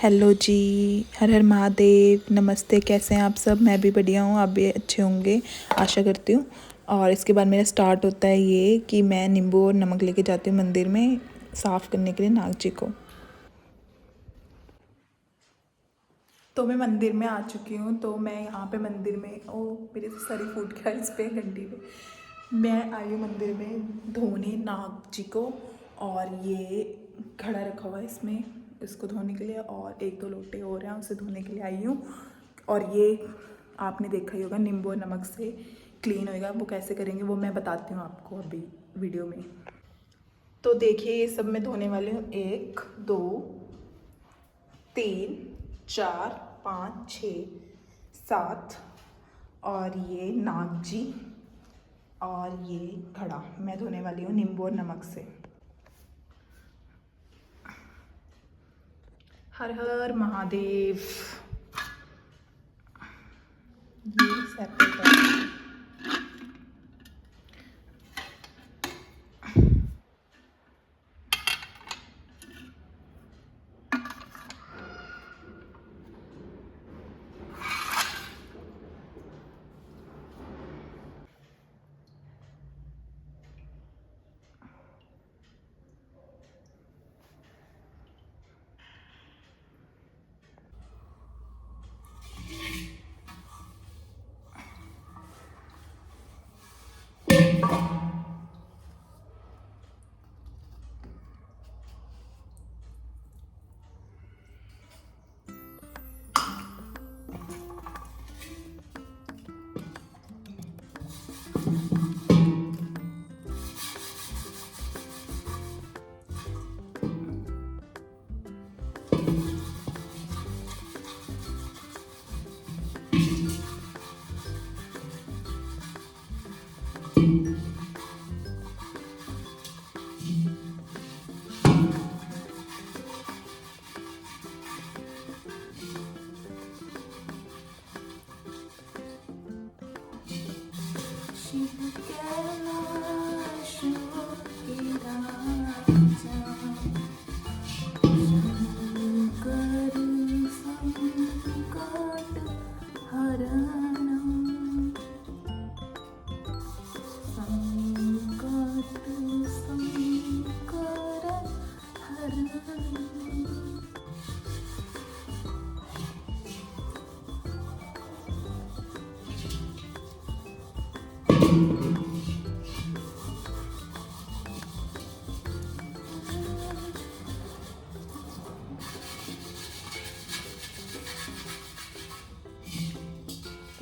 Hello जी। हर हर महादेव। नमस्ते। कैसे हैं आप सब? मैं भी बढ़िया हूँ, आप भी अच्छे होंगे आशा करती हूँ। और इसके बाद मेरा स्टार्ट होता है ये कि मैं नींबू और नमक लेके जाती हूँ मंदिर में साफ़ करने के लिए नाग जी को। तो मैं मंदिर में आ चुकी हूँ। तो मैं यहाँ पे मंदिर में मेरे से सर ही फूट गया इस पे घंटी पे। मैं आई हूँ मंदिर में धोने नाग जी को। और ये घड़ा रखा हुआ है इसमें इसको धोने के लिए, और एक दो लोटे और हैं उसे धोने के लिए आई हूँ। और ये आपने देखा ही होगा नींबू और नमक से क्लीन होएगा। वो कैसे करेंगे वो मैं बताती हूँ आपको अभी वीडियो में। तो देखिए ये सब मैं धोने वाली हूँ। 1 2 3 4 5 6 7। और ये नाग जी और ये घड़ा मैं धोने वाली हूँ नींबू और नमक से। हर हर महादेव। ये सेपरेट है।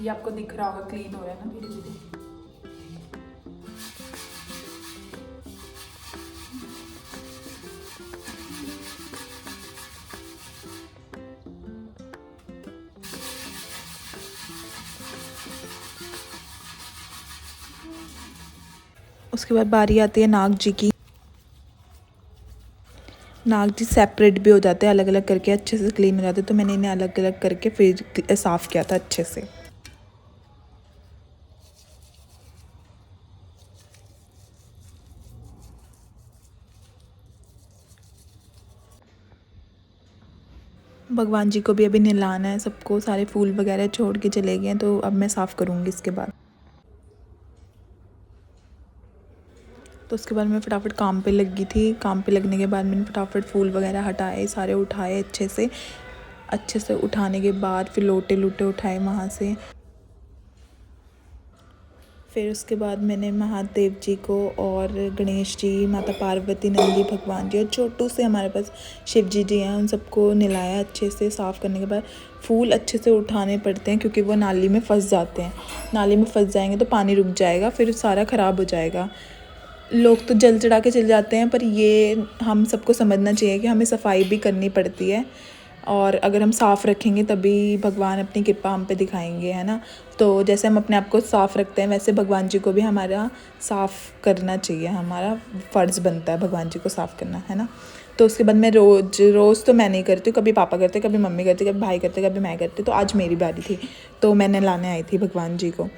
ये आपको दिख रहा होगा क्लीन हो रहा है ना धीरे धीरे। उसके बाद बारी आती है नाग जी की। नाग जी सेपरेट भी हो जाते हैं, अलग अलग करके अच्छे से क्लीन हो जाते हैं। तो मैंने इन्हें अलग अलग करके फिर साफ़ किया था अच्छे से। भगवान जी को भी अभी नहलाना है सबको, सारे फूल वगैरह छोड़ के चले गए हैं। तो अब मैं साफ़ करूँगी इसके बाद। तो उसके बाद मैं फटाफट काम पे लग गई थी। काम पे लगने के बाद मैंने फटाफट फूल वगैरह हटाए, सारे उठाए अच्छे से उठाने के बाद फिर लोटे लूटे उठाए वहाँ से। फिर उसके बाद मैंने महादेव जी को और गणेश जी, माता पार्वती, नंदी भगवान जी और छोटू से हमारे पास शिव जी हैं, उन सबको नहलाया अच्छे से। साफ़ करने के बाद फूल अच्छे से उठाने पड़ते हैं क्योंकि वो नाली में फंस जाते हैं। नाली में फंस जाएंगे तो पानी रुक जाएगा, फिर सारा ख़राब हो जाएगा। लोग तो जल चढ़ा के चले जाते हैं, पर ये हम सबको समझना चाहिए कि हमें सफाई भी करनी पड़ती है। और अगर हम साफ़ रखेंगे तभी भगवान अपनी कृपा हम पे दिखाएंगे, है ना। तो जैसे हम अपने आप को साफ़ रखते हैं वैसे भगवान जी को भी हमारा साफ़ करना चाहिए। हमारा फ़र्ज़ बनता है भगवान जी को साफ़ करना, है ना। तो उसके बाद मैं रोज़ तो मैं नहीं करती हूँ, कभी पापा करते, कभी मम्मी करती, कभी भाई करते, कभी मैं करती। तो आज मेरी बारी थी तो मैंने लाने आई थी भगवान जी को।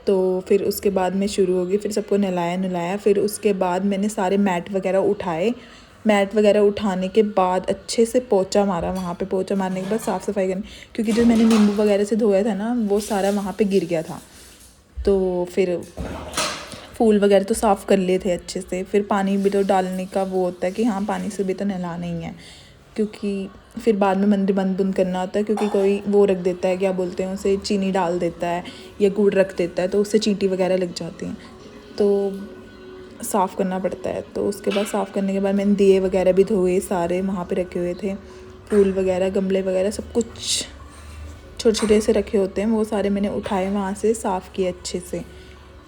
तो फिर उसके बाद मैं शुरू हो गई, फिर सबको नहलाया। फिर उसके बाद मैंने सारे मैट वगैरह उठाए। मैट वगैरह उठाने के बाद अच्छे से पोंछा मारा। वहाँ पे पोंछा मारने के बाद साफ़ सफाई करनी, क्योंकि जो मैंने नींबू वगैरह से धोया था ना वो सारा वहाँ पे गिर गया था। तो फिर फूल वगैरह तो साफ़ कर लिए थे अच्छे से। फिर पानी भी तो डालने का वो होता है कि हाँ पानी से भी तो नहलाना ही है, क्योंकि फिर बाद में मंदिर बंद करना होता है, क्योंकि कोई वो रख देता है, क्या बोलते हैं उसे, चीनी डाल देता है या गुड़ रख देता है, तो उससे चींटी वगैरह लग जाती हैं, तो साफ़ करना पड़ता है। तो उसके बाद साफ़ करने के बाद मैंने दिए वगैरह भी धोए, सारे वहाँ पे रखे हुए थे, फूल वगैरह गमले वगैरह सब कुछ छोटे छोटे से रखे होते हैं, वो सारे मैंने उठाए वहाँ से, साफ़ किए अच्छे से।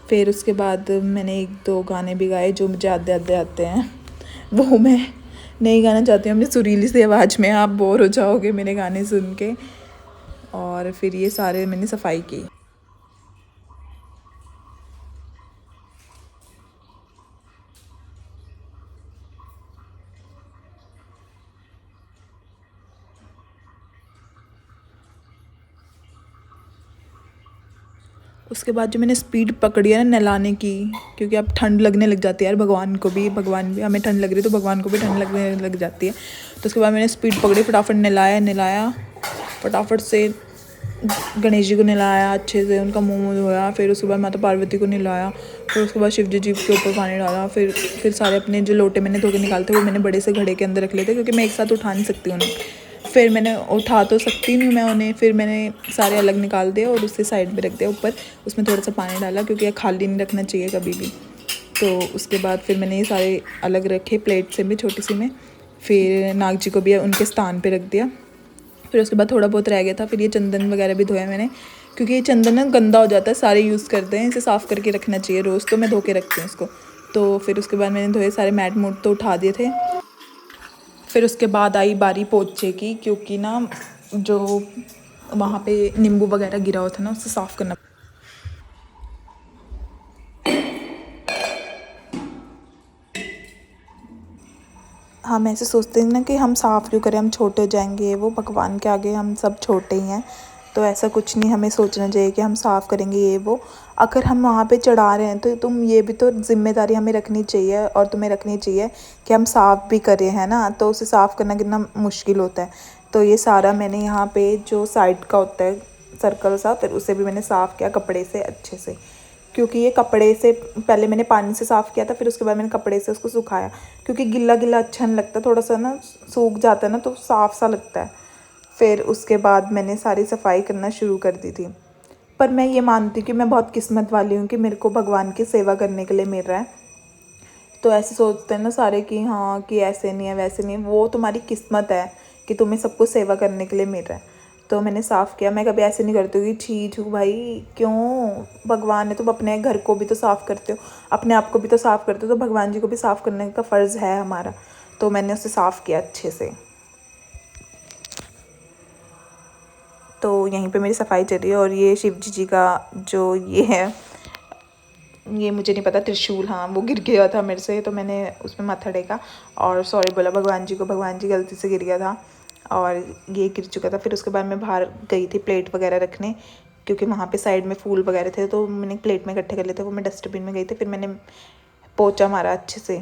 फिर उसके बाद मैंने 1-2 गाने भी गाए जो मुझे आधे आधे आते हैं, वो मैं नहीं गाना चाहती हूँ अपनी सुरीली सी आवाज़ में, आप बोर हो जाओगे मेरे गाने सुन के। और फिर ये सारे मैंने सफाई की। उसके बाद जो मैंने स्पीड पकड़ी है ना नहलाने की, क्योंकि अब ठंड लगने लग जाती है यार, भगवान भी हमें ठंड लग रही है तो भगवान को भी ठंड लगने लग जाती है। तो उसके बाद मैंने स्पीड पकड़ी, फटाफट नहलाया फटाफट से, गणेश जी को नहलाया अच्छे से, उनका मुँह धोया। फिर उसके बाद माता पार्वती को नहलाया। फिर उसके बाद शिव जी के ऊपर पानी डाला। फिर सारे अपने जो लोटे मैंने धो के निकाले थे वो मैंने बड़े से घड़े के अंदर रख लिए थे, क्योंकि मैं एक साथ उठा नहीं सकती उन्हें। फिर मैंने उठा तो सकती नहीं मैं उन्हें, फिर मैंने सारे अलग निकाल दिए और उससे साइड में रख दिया ऊपर, उसमें थोड़ा सा पानी डाला, क्योंकि ये खाली नहीं रखना चाहिए कभी भी। तो उसके बाद फिर मैंने ये सारे अलग रखे प्लेट से भी, छोटी सी में। फिर नाग जी को भी उनके स्थान पे रख दिया। फिर उसके बाद थोड़ा बहुत रह गया था, फिर ये चंदन वगैरह भी धोया मैंने, क्योंकि ये चंदन ना गंदा हो जाता है, सारे यूज़ करते हैं, इसे साफ़ करके रखना चाहिए रोज़, तो मैं धो के रखती हूँ इसको। तो फिर उसके बाद मैंने धोए सारे, मैट मूट तो उठा दिए थे। फिर उसके बाद आई बारी पोछे की, क्योंकि ना जो वहाँ पे नींबू वगैरह गिरा हुआ था ना, उसे साफ़ करना। हम ऐसे सोचते हैं ना कि हम साफ़ क्यों करें, हम छोटे हो जाएंगे, वो भगवान के आगे हम सब छोटे ही हैं। तो ऐसा कुछ नहीं हमें सोचना चाहिए कि हम साफ़ करेंगे ये वो। अगर हम वहाँ पे चढ़ा रहे हैं तो तुम ये भी तो जिम्मेदारी हमें रखनी चाहिए, और तुम्हें रखनी चाहिए कि हम साफ़ भी करें, है ना। तो उसे साफ़ करना कितना मुश्किल होता है। तो ये सारा मैंने यहाँ पे जो साइड का होता है सर्कल सा, फिर उसे भी मैंने साफ़ किया कपड़े से अच्छे से, क्योंकि ये कपड़े से पहले मैंने पानी से साफ़ किया था, फिर उसके बाद मैंने कपड़े से उसको सुखाया, क्योंकि गिल्ला गिल्ला अच्छा नहीं लगता, थोड़ा सा ना सूख जाता है ना तो साफ़ सा लगता है। फिर उसके बाद मैंने सारी सफाई करना शुरू कर दी थी। पर मैं ये मानती हूँ कि मैं बहुत किस्मत वाली हूँ कि मेरे को भगवान की सेवा करने के लिए मिल रहा है। तो ऐसे सोचते हैं ना सारे कि हाँ कि ऐसे नहीं है वैसे नहीं है, वो तुम्हारी किस्मत है कि तुम्हें सबको सेवा करने के लिए मिल रहा है। तो मैंने साफ़ किया। मैं कभी ऐसे नहीं करती हूँ कि छी छू भाई, क्यों, भगवान है, तुम अपने घर को भी तो साफ़ करते हो, अपने आप को भी तो साफ़ करते हो, तो भगवान जी को भी साफ़ करने का फ़र्ज़ है हमारा। तो मैंने उसे साफ़ किया अच्छे से। तो यहीं पे मेरी सफाई चल रही है। और ये शिव जी का जो ये है, ये मुझे नहीं पता, त्रिशूल, हाँ वो गिर गया था मेरे से, तो मैंने उसमें माथा टेका और सॉरी बोला भगवान जी को, भगवान जी गलती से गिर गया था और ये गिर चुका था। फिर उसके बाद मैं बाहर गई थी प्लेट वगैरह रखने, क्योंकि वहाँ पे साइड में फूल वगैरह थे, तो मैंने प्लेट में इकट्ठे कर लिए थे, वो मैं डस्टबिन में गई थी। फिर मैंने पोंछा मारा अच्छे से,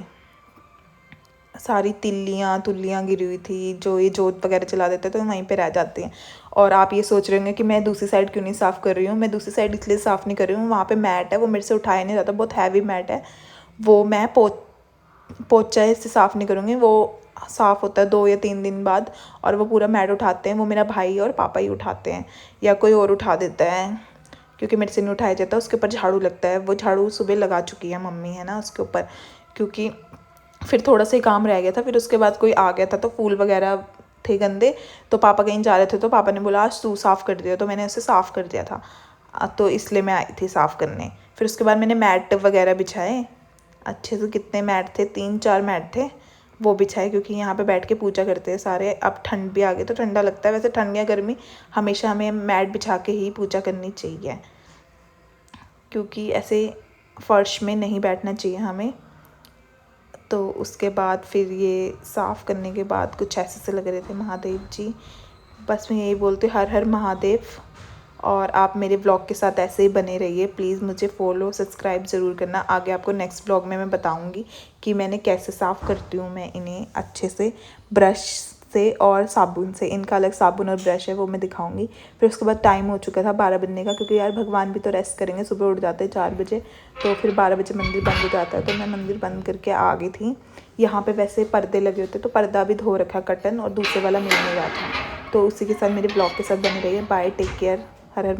सारी तिल्लियाँ तुल्लियाँ गिरी हुई थी, जो ये जोत वगैरह चला देते हैं तो वहीं पे रह जाती हैं। और आप ये सोच रहे होंगे कि मैं दूसरी साइड क्यों नहीं साफ़ कर रही हूँ। मैं दूसरी साइड इसलिए साफ़ नहीं कर रही हूँ, वहाँ पे मैट है, वो मेरे से उठाया नहीं जाता, बहुत हैवी मैट है, वो मैं पोंछा से साफ़ नहीं करूँगी। वो साफ़ होता है 2 या 3 दिन बाद, और वो पूरा मैट उठाते हैं, वो मेरा भाई और पापा ही उठाते हैं, या कोई और उठा देता है, क्योंकि मेरे से नहीं उठाया जाता। उसके ऊपर झाड़ू लगता है, वो झाड़ू सुबह लगा चुकी है मम्मी, है ना, उसके ऊपर। क्योंकि फिर थोड़ा सा ही काम रह गया था, फिर उसके बाद कोई आ गया था तो फूल वगैरह थे गंदे, तो पापा कहीं जा रहे थे तो पापा ने बोला आज तू साफ़ कर दिया, तो मैंने उसे साफ़ कर दिया था। तो इसलिए मैं आई थी साफ़ करने। फिर उसके बाद मैंने मैट वगैरह बिछाए अच्छे से, कितने मैट थे, 3-4 मैट थे, वो बिछाए, क्योंकि यहाँ पे बैठ के पूजा करते हैं सारे। अब ठंड भी आ गई तो ठंडा लगता है, वैसे ठंड या गर्मी हमेशा हमें मैट बिछा के ही पूजा करनी चाहिए, क्योंकि ऐसे फर्श में नहीं बैठना चाहिए हमें। तो उसके बाद फिर ये साफ़ करने के बाद कुछ ऐसे से लग रहे थे महादेव जी। बस मैं यही बोलती हूँ, हर हर महादेव। और आप मेरे व्लॉग के साथ ऐसे ही बने रहिए। प्लीज़ मुझे फॉलो सब्सक्राइब ज़रूर करना। आगे आपको नेक्स्ट व्लॉग में मैं बताऊंगी कि मैंने कैसे साफ़ करती हूँ मैं इन्हें अच्छे से ब्रश से और साबुन से। इनका अलग साबुन और ब्रश है, वो मैं दिखाऊंगी। फिर उसके बाद टाइम हो चुका था 12 बजने का, क्योंकि यार भगवान भी तो रेस्ट करेंगे, सुबह उठ जाते हैं 4 बजे, तो फिर 12 बजे मंदिर बंद हो जाता है। तो मैं मंदिर बंद करके आ गई थी। यहाँ पे वैसे पर्दे लगे होते, तो पर्दा भी धो रखा कर्टन, और दूसरे वाला मिल नहीं रहा था। तो उसी के साथ मेरे ब्लॉग के साथ बने रहिए। बाय, टेक केयर, हर हर